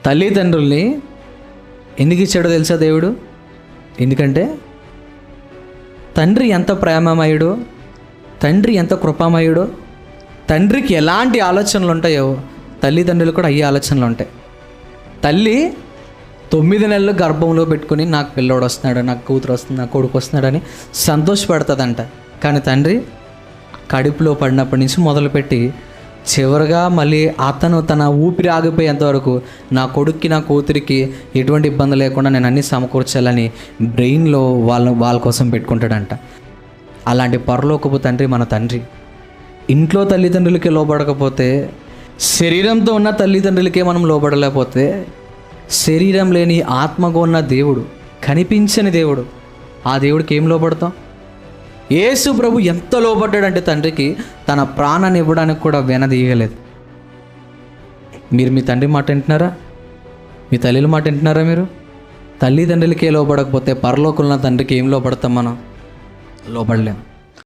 తల్లిదండ్రుల్ని ఎందుకు ఇచ్చాడో తెలుసా దేవుడు? ఎందుకంటే తండ్రి ఎంత ప్రేమమయుడో, తండ్రి ఎంత కృపామయుడో, తండ్రికి ఎలాంటి ఆలోచనలు ఉంటాయో తల్లిదండ్రులు కూడా అయ్యే ఆలోచనలు ఉంటాయి. తల్లి 9 నెలలు గర్భంలో పెట్టుకుని నాకు పిల్లోడు వస్తున్నాడు, నాకు కూతురు వస్తుంది, నాకు కొడుకు వస్తున్నాడని సంతోషపడుతుందంట. కానీ తండ్రి కడుపులో పడినప్పటి నుంచి మొదలుపెట్టి చివరిగా మళ్ళీ అతను తన ఊపిరి ఆగిపోయేంత వరకు నా కొడుక్కి నా కూతురికి ఎటువంటి ఇబ్బంది లేకుండా నేను అన్నీ సమకూర్చాలని బ్రెయిన్లో వాళ్ళ కోసం పెట్టుకుంటాడంట. అలాంటి పరలోకపు తండ్రి మన తండ్రి. ఇంట్లో తల్లిదండ్రులకి లోబడకపోతే, శరీరంతో ఉన్న తల్లిదండ్రులకే మనం లోబడలేకపోతే, శరీరం లేని ఆత్మగా ఉన్న దేవుడు, కనిపించని దేవుడు, ఆ దేవుడికి ఏం లోబడతాం? యేసు ప్రభు ఎంత లోబడ్డాడంటే తండ్రికి, తన ప్రాణాన్ని ఇవ్వడానికి కూడా వెనదీయలేదు. మీరు మీ తండ్రి మాట వింటున్నారా? మీ తల్లిల మాట వింటున్నారా? మీరు తల్లిదండ్రులకే లోబడకపోతే పరలోకంలో తండ్రికి ఏం లోబడతాం? మనం లోబడలేం.